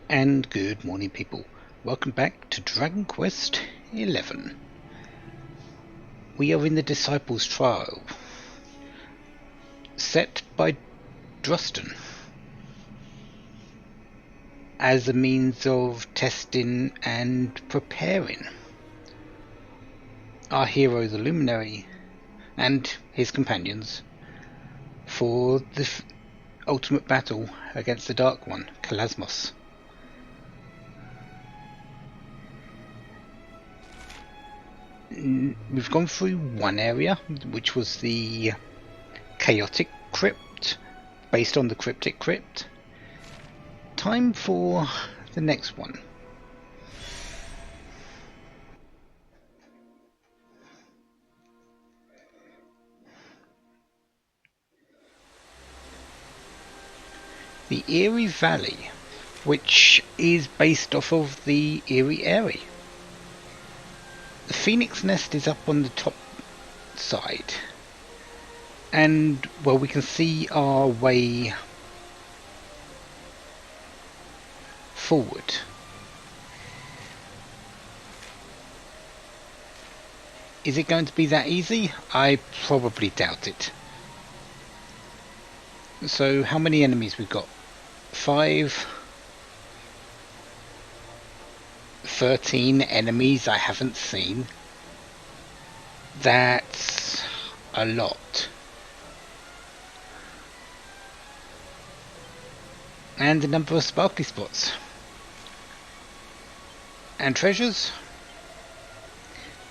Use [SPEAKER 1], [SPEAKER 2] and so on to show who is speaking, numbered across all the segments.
[SPEAKER 1] And good morning, people. Welcome back to Dragon Quest XI. We are in the Disciples' Trial, set by Drustan as a means of testing and preparing our hero, the Luminary, and his companions for the ultimate battle against the Dark One, Kalasmos. We've gone through one area, which was the chaotic crypt, based on the cryptic crypt. Time for the next one. The Eerie Valley, which is based off of the Eerie area. The Phoenix Nest is up on the top side, and well, we can see our way forward. Is it going to be that easy? I probably doubt it. So how many enemies we've got? 5. 13 enemies I haven't seen. That's a lot. And the number of sparkly spots. And treasures?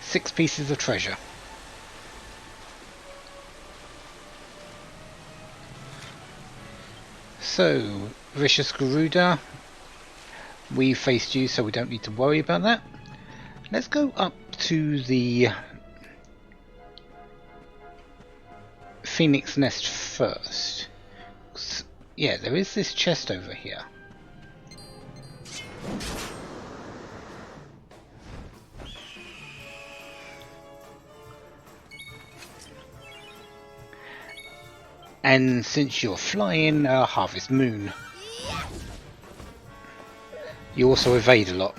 [SPEAKER 1] 6 pieces of treasure. So, Vicious Garuda, we faced you, so we don't need to worry about that. Let's go up to the Phoenix Nest first. Yeah, there is this chest over here. And since you're flying Harvest Moon, you also evade a lot.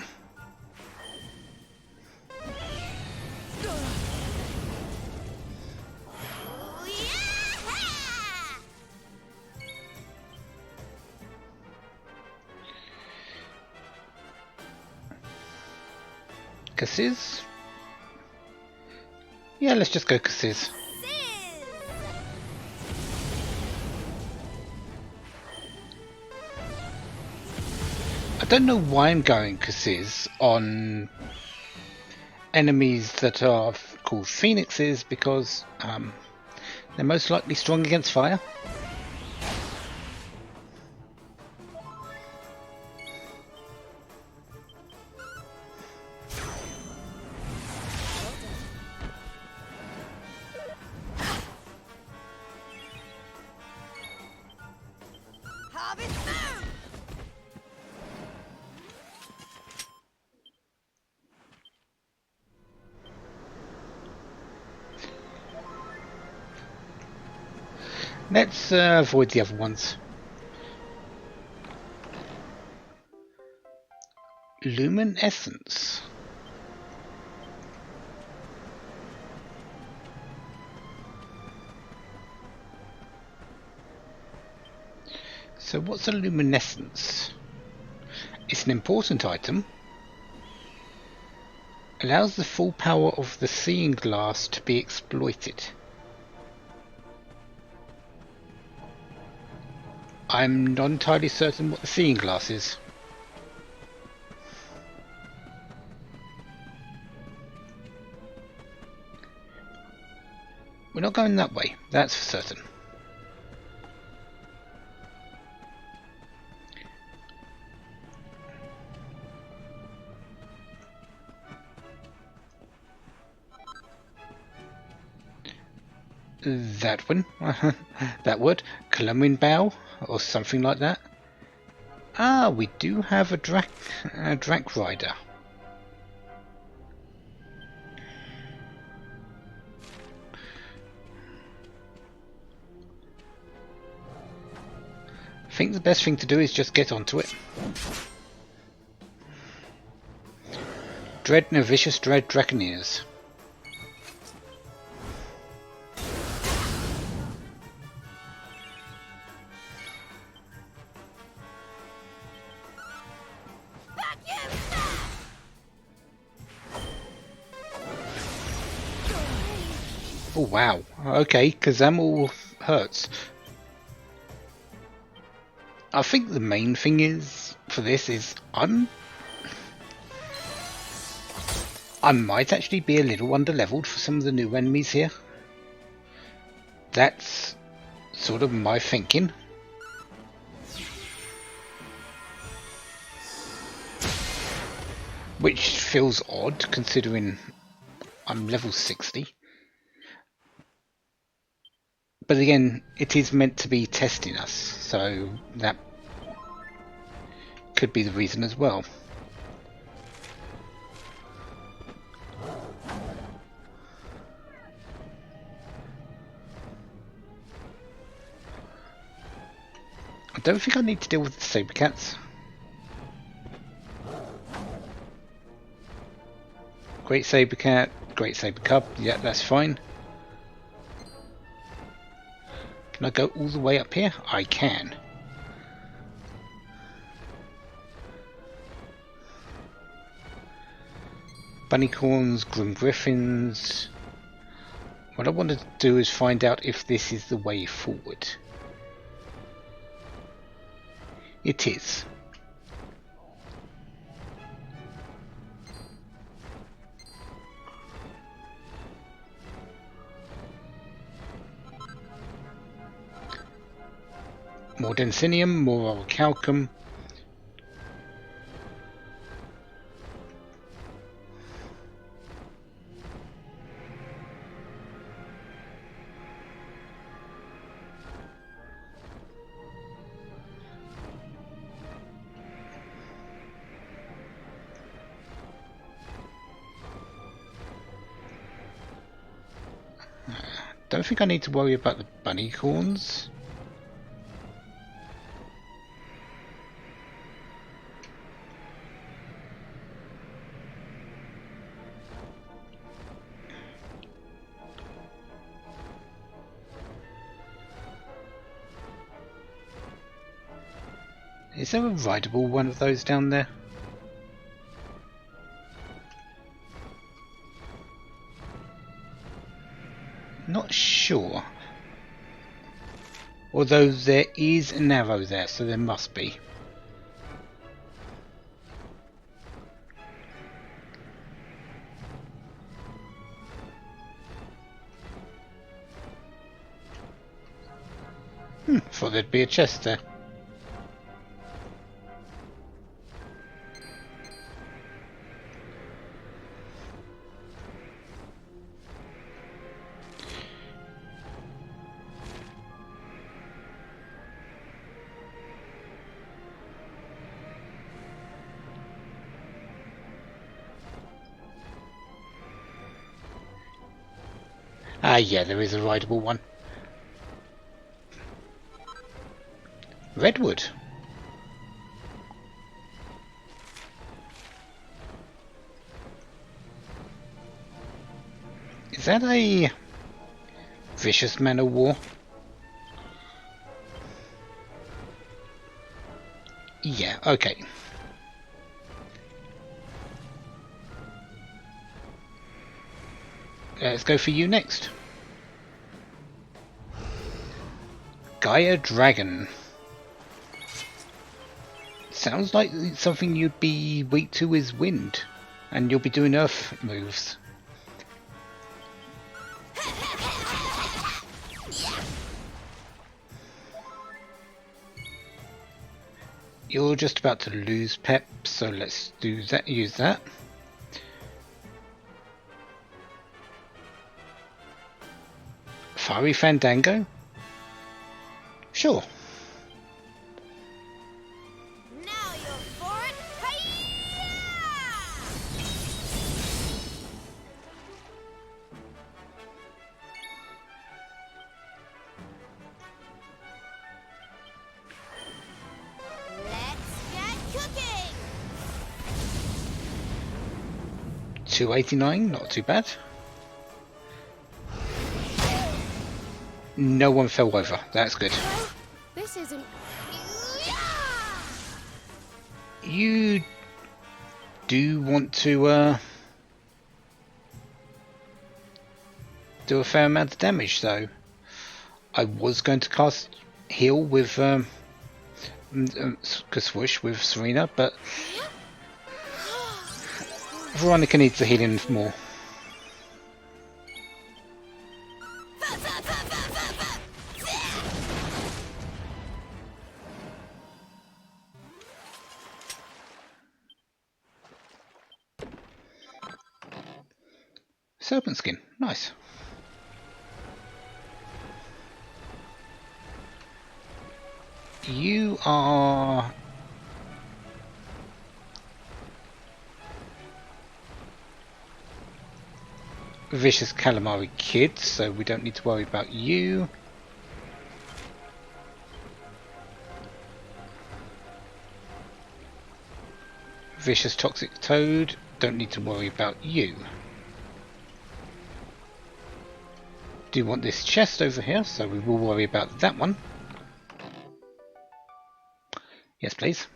[SPEAKER 1] Cassis? Yeah, let's just go Cassis. I don't know why I'm going Cassis on enemies that are called Phoenixes, because they're most likely strong against fire. Let's avoid the other ones. Luminescence. So what's a luminescence? It's an important item. Allows the full power of the seeing glass to be exploited. I'm not entirely certain what the seeing glass is. We're not going that way, that's for certain. That one. That would. Column bow or something like that. Ah, we do have a Drac Rider. I think the best thing to do is just get onto it. Dread and a vicious dread Draconeers. Oh wow, okay, Kazam hurts. I think the main thing is for this is I might actually be a little under-leveled for some of the new enemies here. That's sort of my thinking. Which feels odd considering I'm level 60. But again, it is meant to be testing us, so that could be the reason as well. I don't think I need to deal with the saber cats. Great saber cat, great saber cub, yeah, that's fine. Can I go all the way up here? I can. Bunnycorns, Grim Griffins. What I want to do is find out if this is the way forward. It is. More Densinium, more Orichalcum. Don't think I need to worry about the bunnycorns. Is there a rideable one of those down there? Not sure. Although there is an arrow there, so there must be. Thought there'd be a chest there. Ah, yeah, there is a rideable one. Redwood. Is that a vicious man of war? Yeah, okay. Let's go for you next. Gaia Dragon. Sounds like something you'd be weak to is wind, and you'll be doing earth moves. You're just about to lose pep, so let's do that. Use that. Fiery Fandango? Sure.
[SPEAKER 2] Now you're for it. Hi-ya! Let's get cooking.
[SPEAKER 1] 289, not too bad. No one fell over, that's good.
[SPEAKER 2] This isn't.
[SPEAKER 1] You do want to do a fair amount of damage though. I was going to cast heal with Swoosh with Serena, but Veronica needs the healing more. Serpent skin, nice. You are Vicious Calamari Kid, so we don't need to worry about you. Vicious Toxic Toad, don't need to worry about you. Do want this chest over here, so we will worry about that one. Yes, please.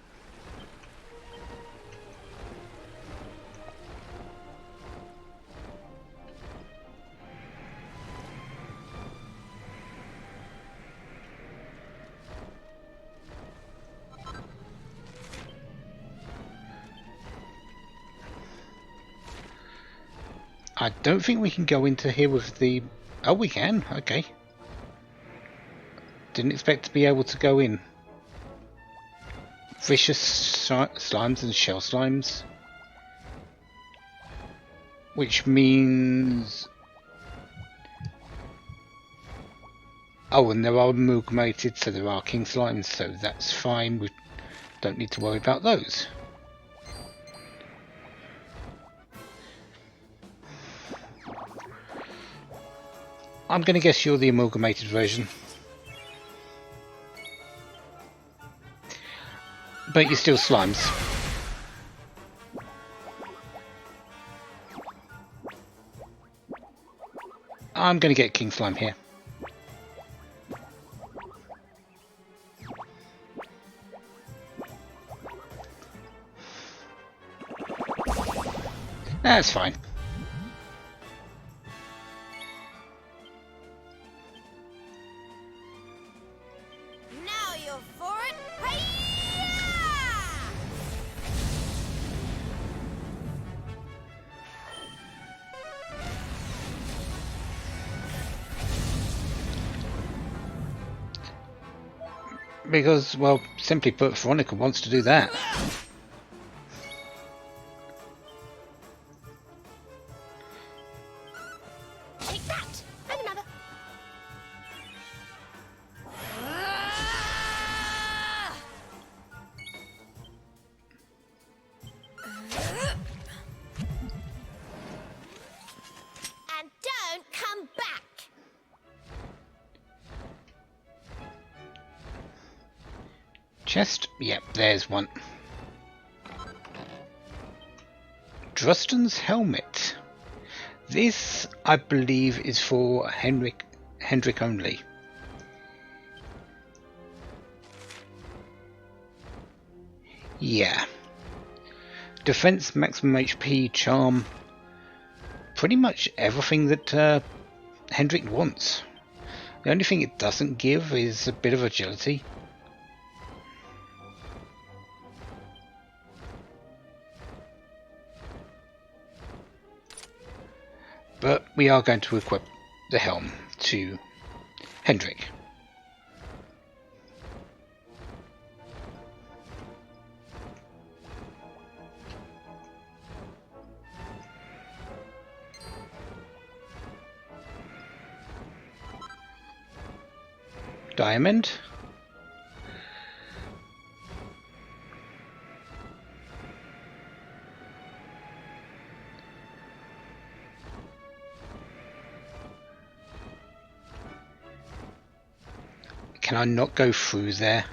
[SPEAKER 1] I don't think we can go into here with the... Oh, we can. Okay. Didn't expect to be able to go in. Vicious slimes and shell slimes. Which means... Oh, and there are amalgamated, so there are king slimes, so that's fine. We don't need to worry about those. I'm going to guess you're the amalgamated version. But you're still slimes. I'm going to get king slime here. That's fine.
[SPEAKER 2] Now you're for it. Hiya!
[SPEAKER 1] Because, well, simply put, Veronica wants to do that.
[SPEAKER 2] Take that and another. And don't come back.
[SPEAKER 1] Chest? Yep, there's one. Druston's helmet. This, I believe, is for Hendrik only. Yeah. Defense, maximum HP, charm. Pretty much everything that Hendrik wants. The only thing it doesn't give is a bit of agility. But we are going to equip the helm to Hendrik. Diamond. Can I not go through there?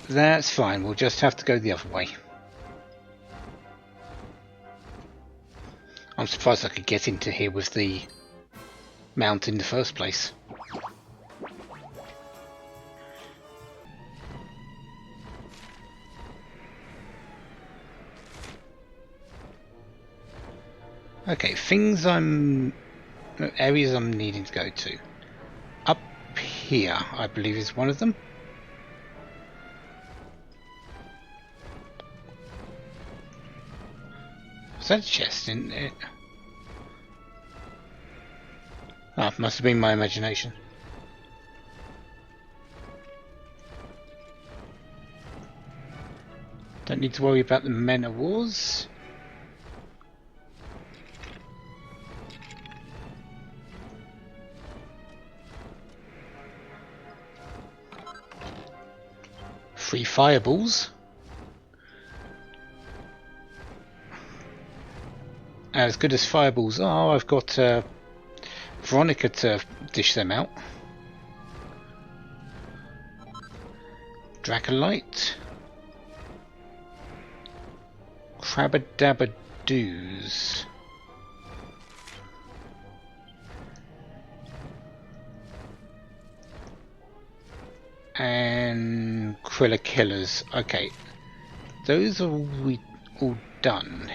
[SPEAKER 1] That's fine, we'll just have to go the other way. I'm surprised I could get into here with the mount in the first place. Okay, areas I'm needing to go to. Up here, I believe, is one of them. Was that a chest in it? Ah, must have been my imagination. Don't need to worry about the men of wars. Free fireballs. As good as fireballs are, I've got Veronica to dish them out. Dracolite. Crabadabadoos. And Krilla Killers. Okay, those are all done.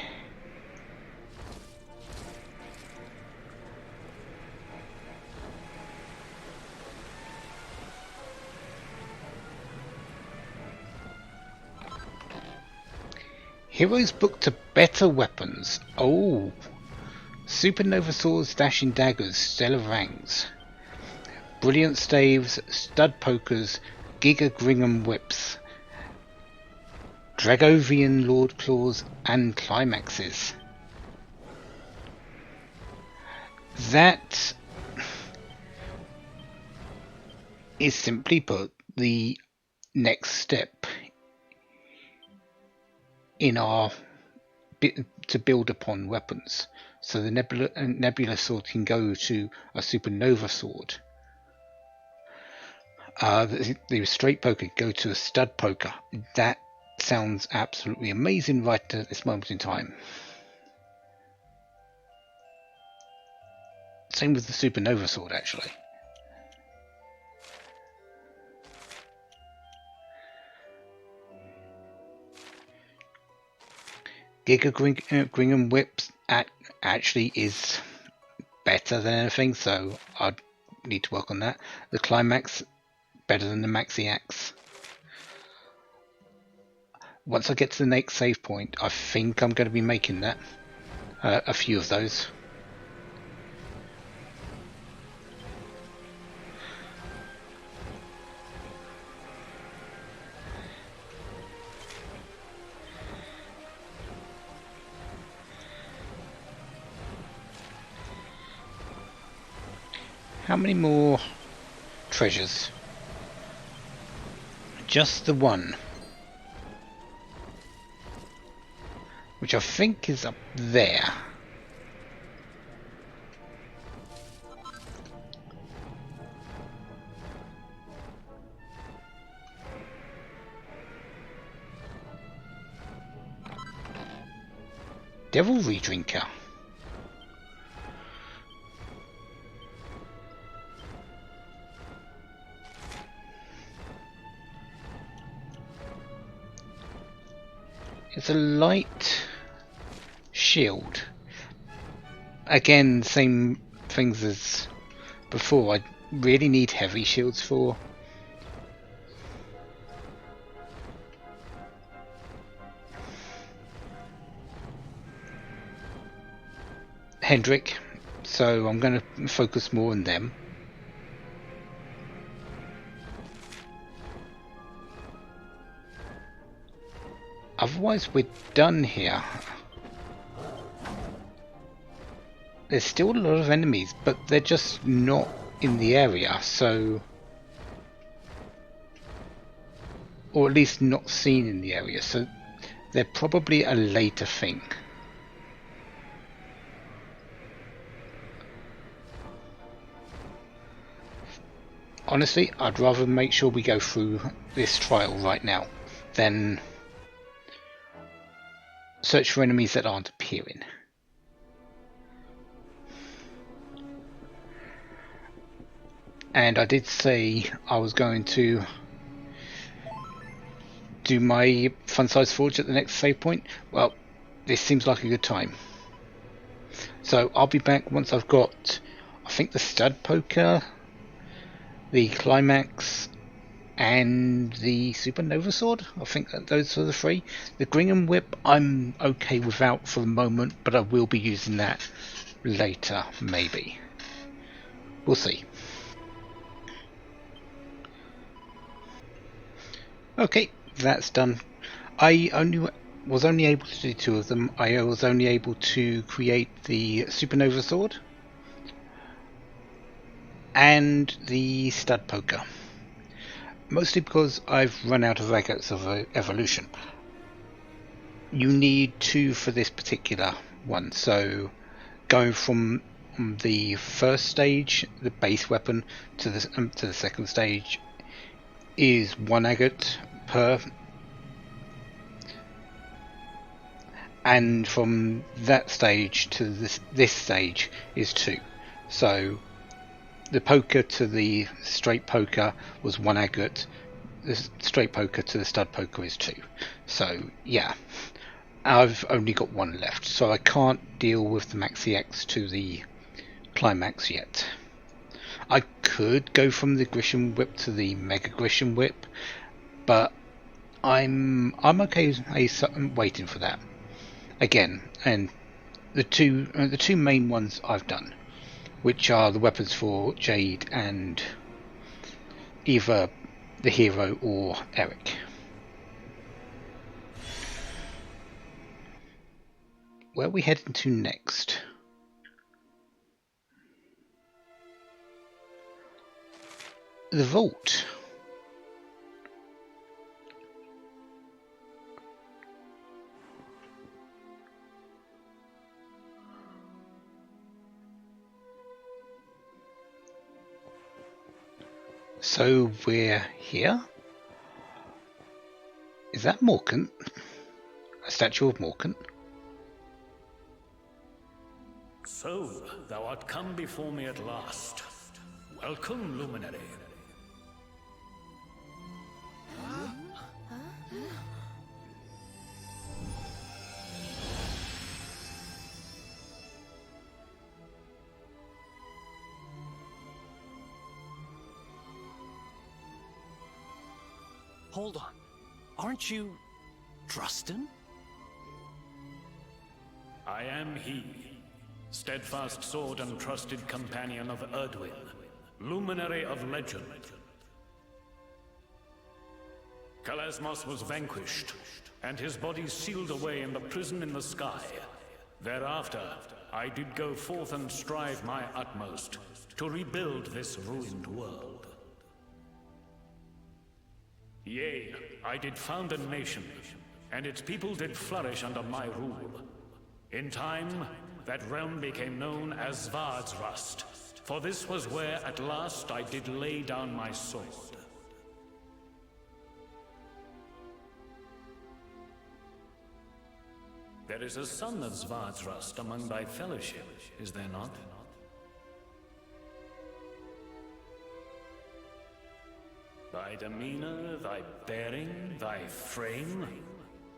[SPEAKER 1] Heroes book to better weapons. Oh, supernova swords, dashing daggers, stellar rangs, brilliant staves, stud pokers, giga Gringham whips, Dragovian lord claws, and climaxes. That is simply put the next step in our to build upon weapons. So the nebula sword can go to a supernova sword. The straight poker can go to a stud poker. That sounds absolutely amazing right at this moment in time. Same with the supernova sword, actually. Giga Gringham whips actually is better than anything, so I'd need to work on that. The climax better than the maxi axe. Once I get to the next save point, I think I'm going to be making that a few of those. How many more treasures? Just the one, which I think is up there. Devilry Drinker. It's a light shield. Again, same things as before. I really need heavy shields for. Hendrik, so I'm going to focus more on them. Otherwise we're done here. There's still a lot of enemies, but they're just not in the area, so... or at least not seen in the area, so they're probably a later thing. Honestly, I'd rather make sure we go through this trial right now. then search for enemies that aren't appearing. And I did say I was going to do my fun size forge at the next save point. Well, this seems like a good time. So I'll be back once I've got, I think, the stud poker, the climax, and the supernova sword. I think that those are the three. The Gringham whip I'm okay without for the moment, but I will be using that later, maybe. We'll see. Okay, that's done. I was only able to do two of them. I was only able to create the supernova sword and the stud poker, mostly because I've run out of agates of evolution. You need two for this particular one, so going from the first stage, the base weapon, to the second stage is one agate per, and from that stage to this stage is two. So the poker to the straight poker was one agate, the straight poker to the stud poker is two. So yeah, I've only got one left, so I can't deal with the Maxi X to the climax yet. I could go from the Grisham whip to the Mega Grisham whip, but I'm okay waiting for that again. And the two main ones I've done, which are the weapons for Jade and either the hero or Eric. Where are we heading to next? The vault. So we're here? Is that Morkant? A statue of Morkant?
[SPEAKER 3] So, thou art come before me at last. Welcome, Luminary.
[SPEAKER 4] Hold on. Aren't you... Drustin?
[SPEAKER 3] I am he, steadfast sword and trusted companion of Erdwin, luminary of legend. Kalasmos was vanquished, and his body sealed away in the prison in the sky. Thereafter, I did go forth and strive my utmost to rebuild this ruined world. Yea, I did found a nation, and its people did flourish under my rule. In time, that realm became known as Svardsrust, for this was where at last I did lay down my sword. There is a son of Svardsrust among thy fellowship, is there not? Thy demeanor, thy bearing, thy frame?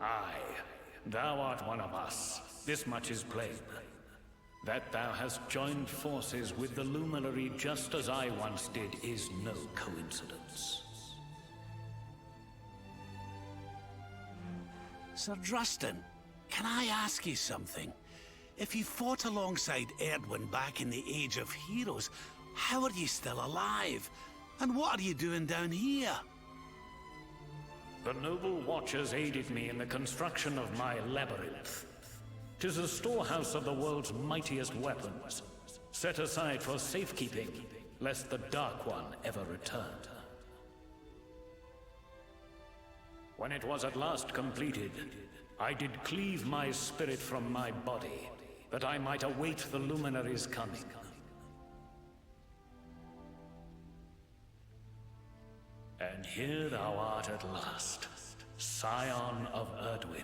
[SPEAKER 3] Aye, thou art one of us. This much is plain. That thou hast joined forces with the Luminary just as I once did is no coincidence.
[SPEAKER 4] Sir Drustin, can I ask you something? If you fought alongside Erdwin back in the Age of Heroes, how are you still alive? And what are you doing down here?
[SPEAKER 3] The noble watchers aided me in the construction of my labyrinth. 'Tis a storehouse of the world's mightiest weapons, set aside for safekeeping, lest the Dark One ever return. When it was at last completed, I did cleave my spirit from my body, that I might await the Luminary's coming. And here thou art at last, scion of Erdwin.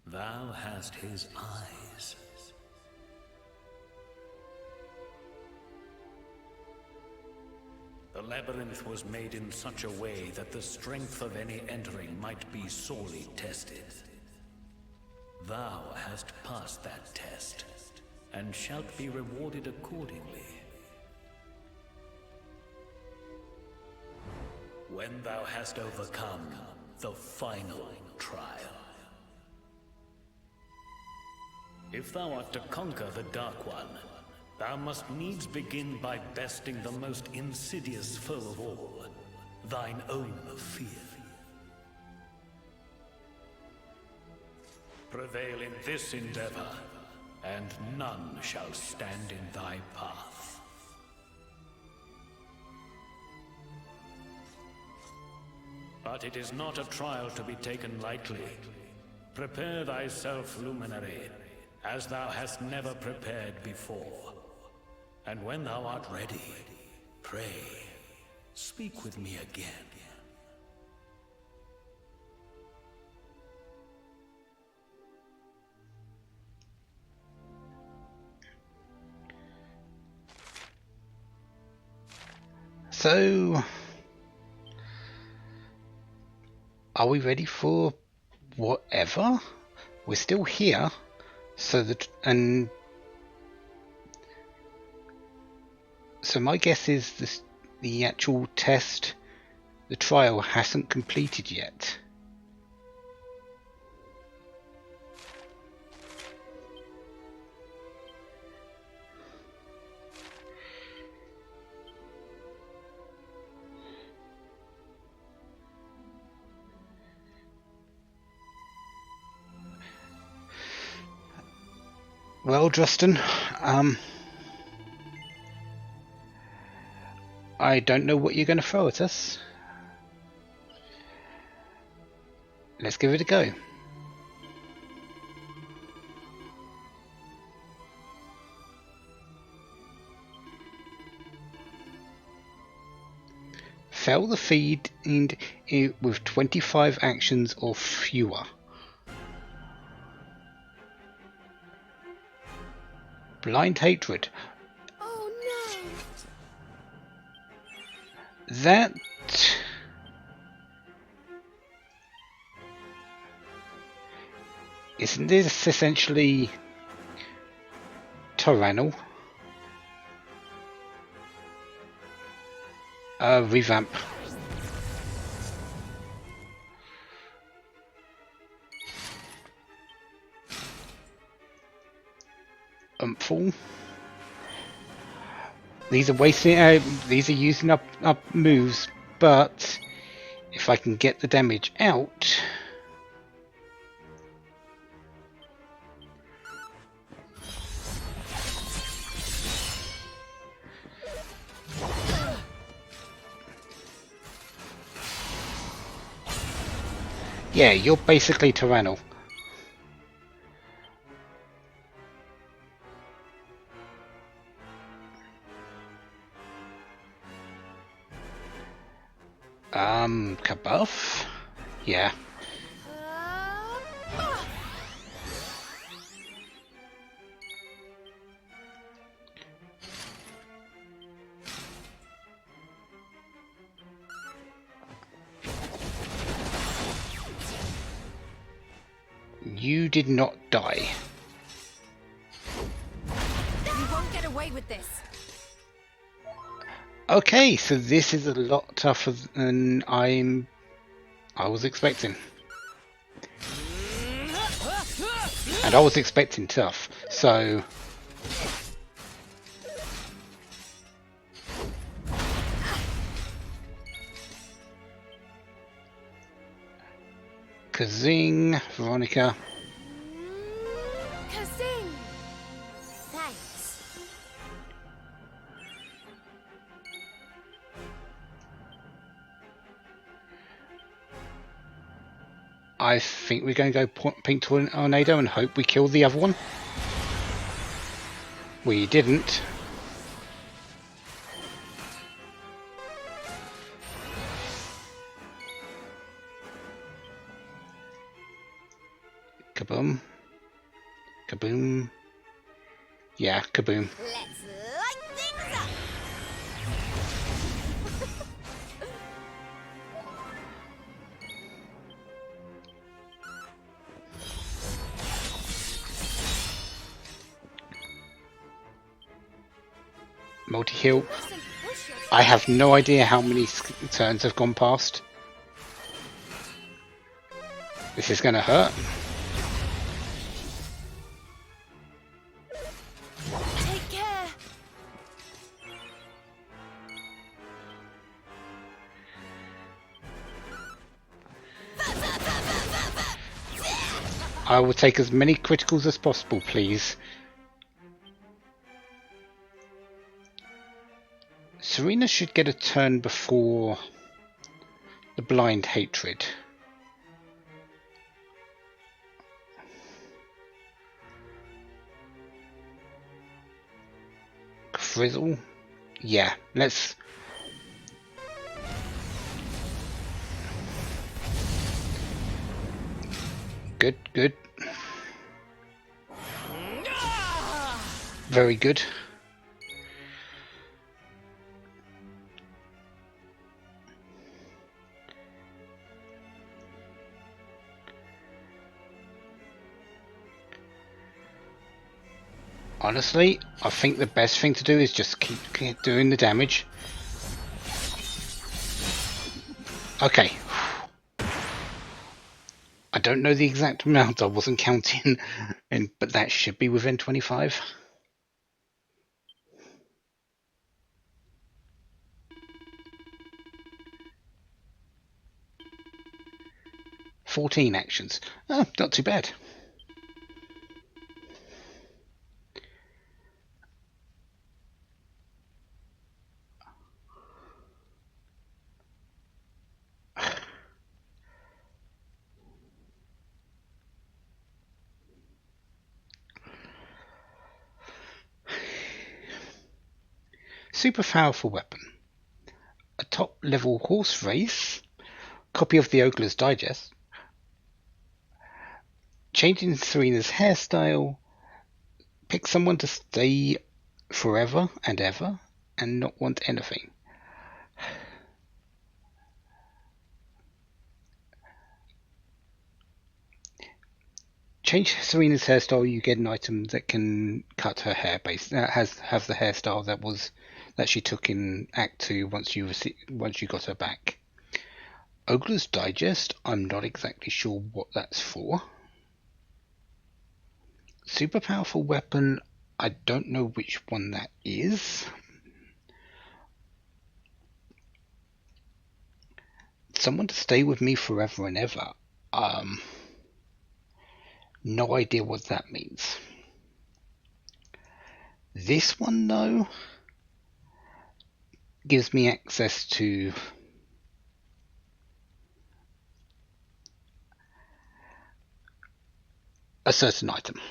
[SPEAKER 3] Thou hast his eyes. The labyrinth was made in such a way that the strength of any entering might be sorely tested. Thou hast passed that test, and shalt be rewarded accordingly. When thou hast overcome the final trial. If thou art to conquer the Dark One, thou must needs begin by besting the most insidious foe of all, thine own fear. Prevail in this endeavor, and none shall stand in thy path. But it is not a trial to be taken lightly. Prepare thyself, Luminary, as thou hast never prepared before. And when thou art ready, pray, speak with me again.
[SPEAKER 1] So, are we ready for whatever? We're still here, so so my guess is the actual test, the trial hasn't completed yet. Well, Justin, I don't know what you're going to throw at us. Let's give it a go. Fail the feed with 25 actions or fewer. Blind hatred.
[SPEAKER 2] Oh no!
[SPEAKER 1] That... Isn't this essentially Tyrannal? Revamp. Full. These are wasting. These are using up moves, but if I can get the damage out, yeah, you're basically Tyrannal. Kabuff? Yeah. You did not die.
[SPEAKER 2] You won't get away with this.
[SPEAKER 1] Okay, so this is a lot tougher than I was expecting. And I was expecting tough, so... Kazing, Veronica.
[SPEAKER 2] Kazing! Thanks.
[SPEAKER 1] I think we're going to go pink tornado and hope we kill the other one. We didn't. Kaboom. Kaboom. Yeah, kaboom.
[SPEAKER 2] Let's light things up.
[SPEAKER 1] Multi-heal.
[SPEAKER 2] Listen, push yourself.
[SPEAKER 1] I have no idea how many turns have gone past. This is going to hurt.
[SPEAKER 2] Take care.
[SPEAKER 1] I will take as many criticals as possible, please. Serena should get a turn before the blind hatred. Frizzle? Yeah, let's... Good, good. Very good. Honestly, I think the best thing to do is just keep doing the damage. Okay. I don't know the exact amount, I wasn't counting, but that should be within 25. "14 actions. Oh, not too bad. Super powerful weapon. A top level horse race. Copy of the Ogler's Digest. Changing Serena's hairstyle. Pick someone to stay forever and ever and not want anything. Change Serena's hairstyle, you get an item that can cut her hair have the hairstyle that she took in Act 2 once you got her back. Ogler's Digest, I'm not exactly sure what that's for. Super powerful weapon, I don't know which one that is. Someone to stay with me forever and ever. No idea what that means. This one, though, gives me access to a certain item.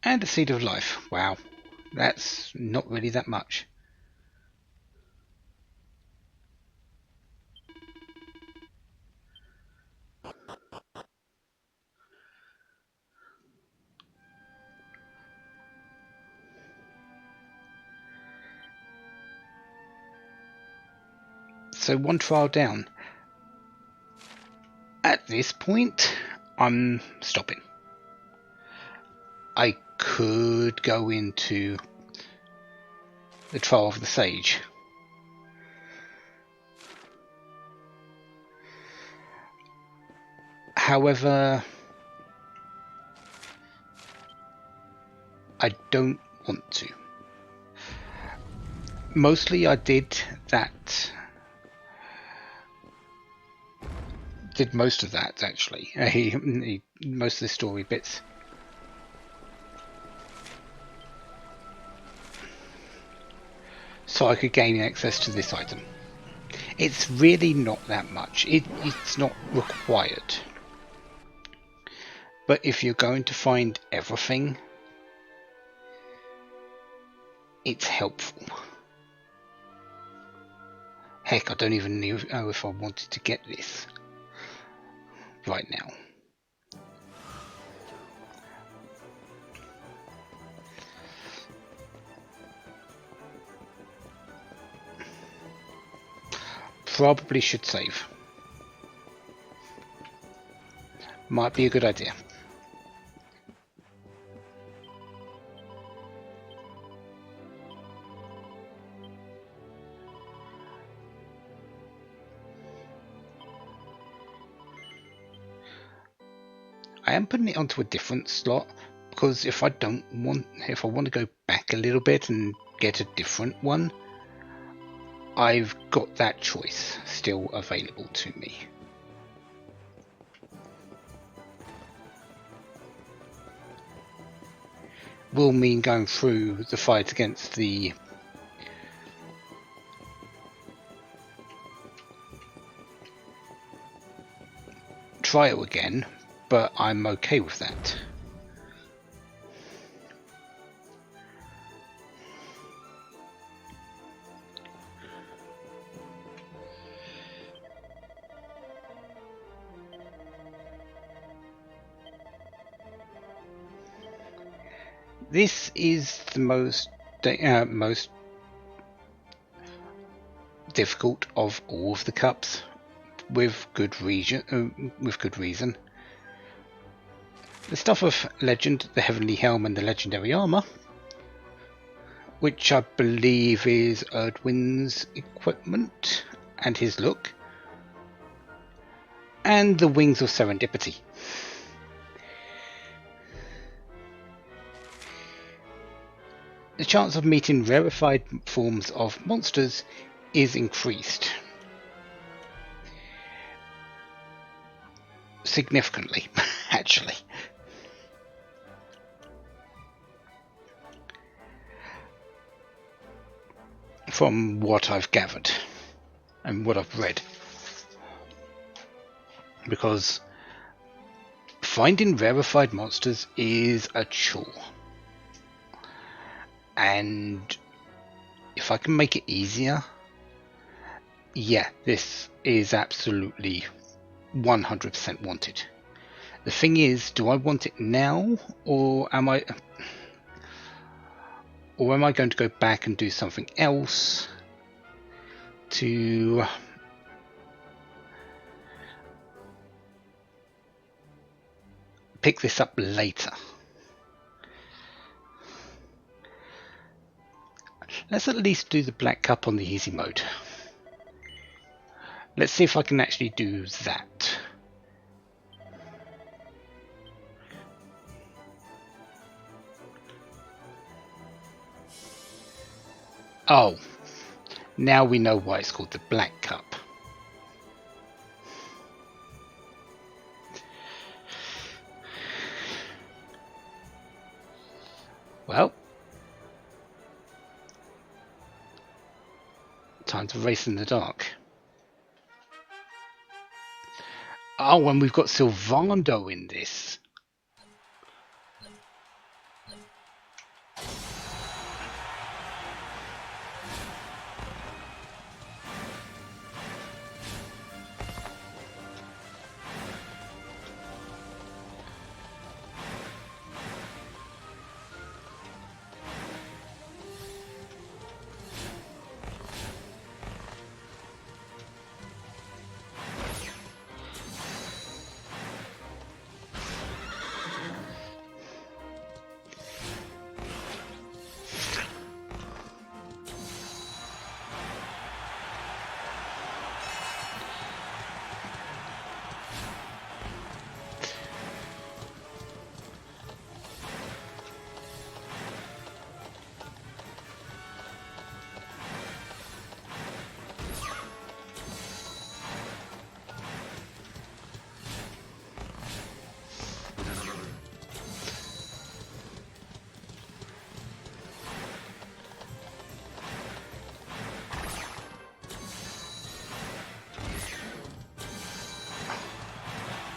[SPEAKER 1] And a Seed of Life. Wow, that's not really that much. So one trial down. At this point, I'm stopping. I could go into the Trial of the Sage. However, I don't want to. Mostly I did most of that actually. Most of the story bits. so I could gain access to this item. It's really not that much. It's not required. But if you're going to find everything, it's helpful. Heck, I don't even know if I wanted to get this right now. Probably should save. Might be a good idea. I am putting it onto a different slot because if I want to go back a little bit and get a different one, I've got that choice still available to me. Will mean going through the fight against the trio again, but I'm okay with that. This is the most difficult of all of the cups, with good reason. The stuff of legend, the heavenly helm, and the legendary armor, which I believe is Erdwin's equipment and his look, and the wings of serendipity. The chance of meeting rarefied forms of monsters is increased significantly, actually. From what I've gathered and what I've read. Because finding rarefied monsters is a chore. And if I can make it easier, yeah, this is absolutely 100% wanted. The thing is, do I want it now, or am I going to go back and do something else to pick this up later? Let's at least do the Black Cup on the easy mode. Let's see if I can actually do that. Oh, now we know why it's called the Black Cup. Well, time to race in the dark. Oh, and we've got Sylvando in this.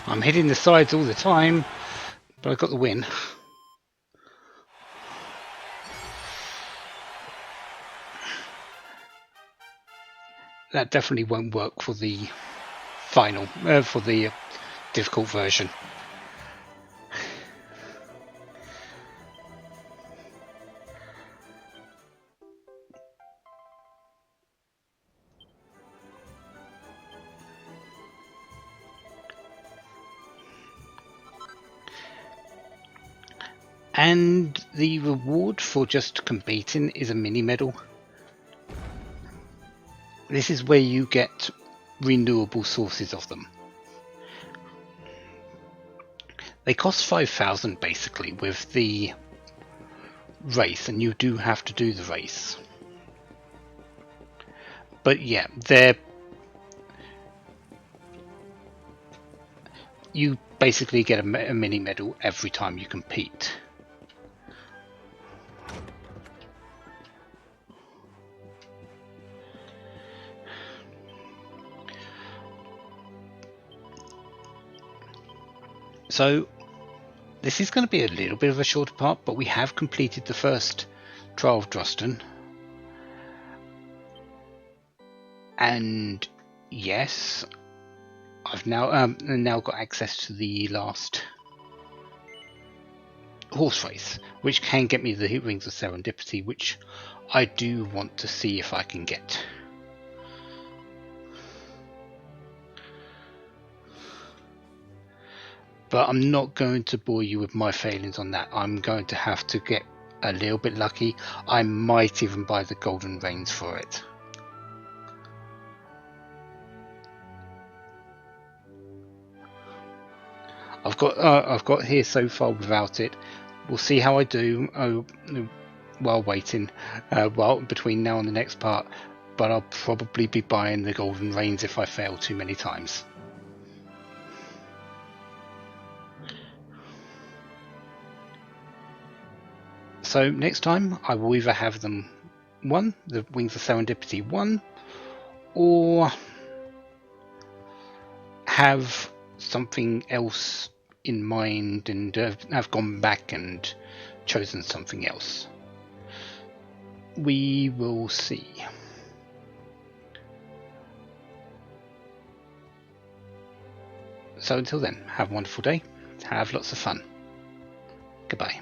[SPEAKER 1] I'm hitting the sides all the time, but I got the win. That definitely won't work for the final, for the difficult version. And the reward for just competing is a mini medal. This is where you get renewable sources of them. They cost 5,000 basically with the race, and you do have to do the race. But yeah, you basically get a mini medal every time you compete. So this is going to be a little bit of a shorter part, but we have completed the first trial of Druston. And yes, I've now got access to the last horse race, which can get me the Rings of Serendipity, which I do want to see if I can get. But I'm not going to bore you with my failings on that. I'm going to have to get a little bit lucky. I might even buy the Golden Reins for it. I've got here so far without it. We'll see how I do while waiting, while between now and the next part. But I'll probably be buying the Golden Reins if I fail too many times. So next time I will either have them the Wings of Serendipity 1, or have something else in mind and have gone back and chosen something else. We will see. So until then, have a wonderful day, have lots of fun. Goodbye.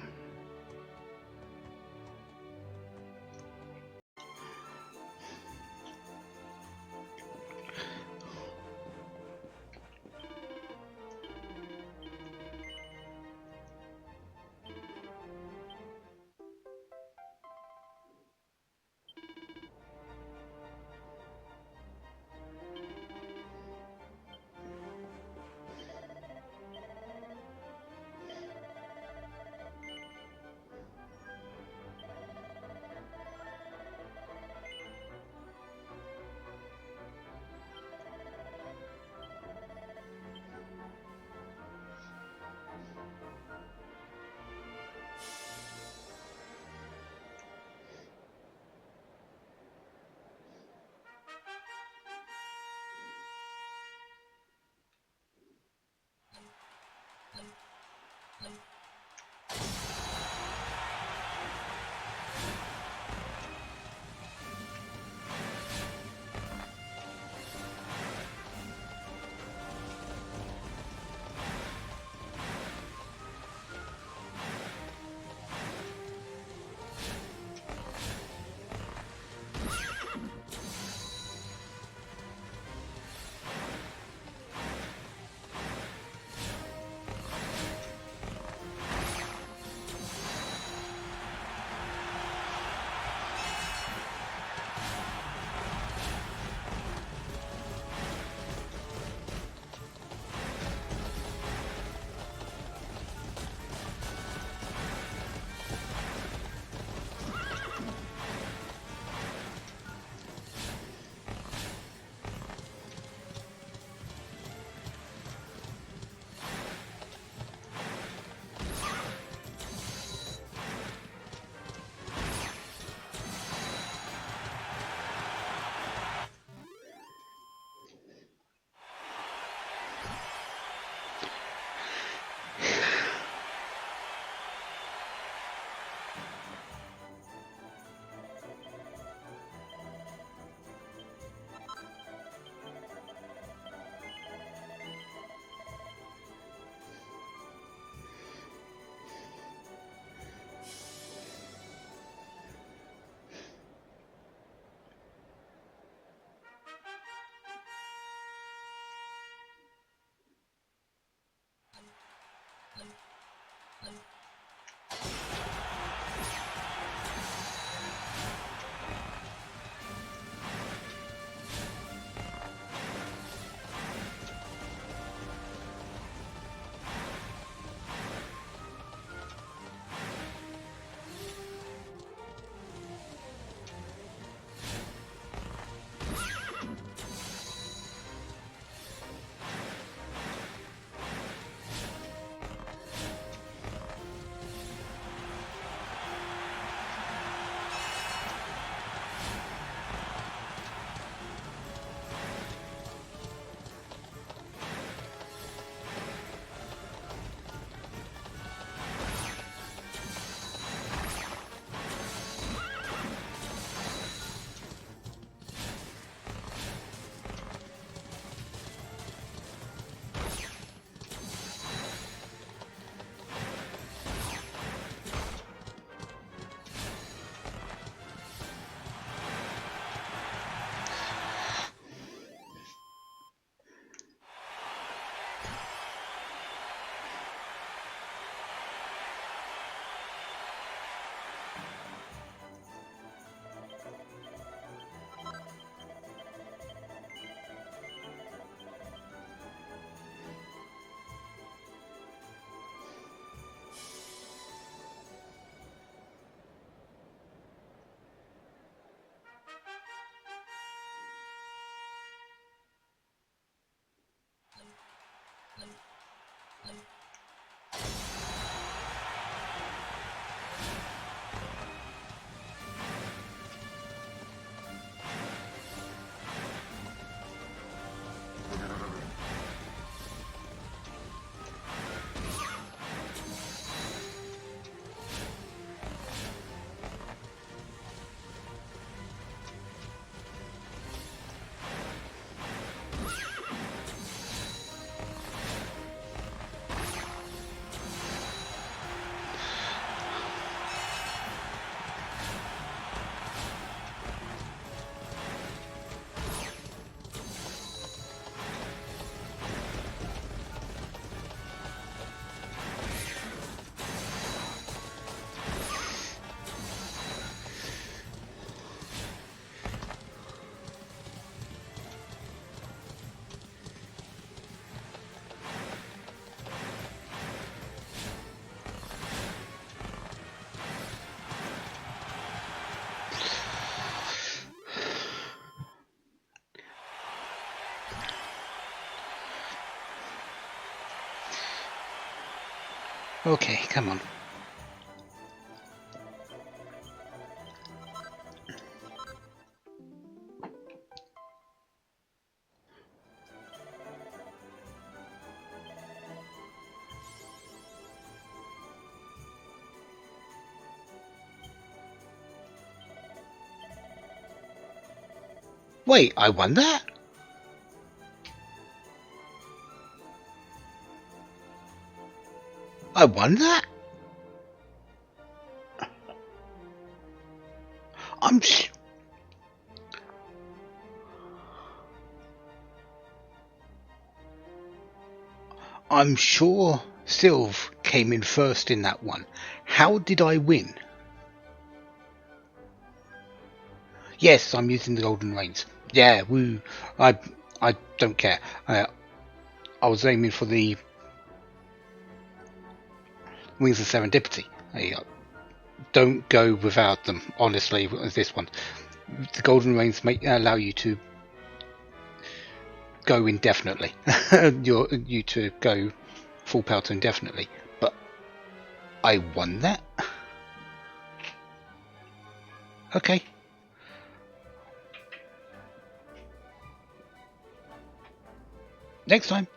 [SPEAKER 1] Okay, come on. Wait, I won that? I won that? I'm I'm sure Sylv came in first in that one. How did I win? Yes, I'm using the golden reins. Yeah, woo. I don't care. I was aiming for the wings of serendipity. Don't go without them. Honestly, with this one, the golden reins may allow you to go indefinitely. You to go full power to indefinitely. But I won that. Okay. Next time.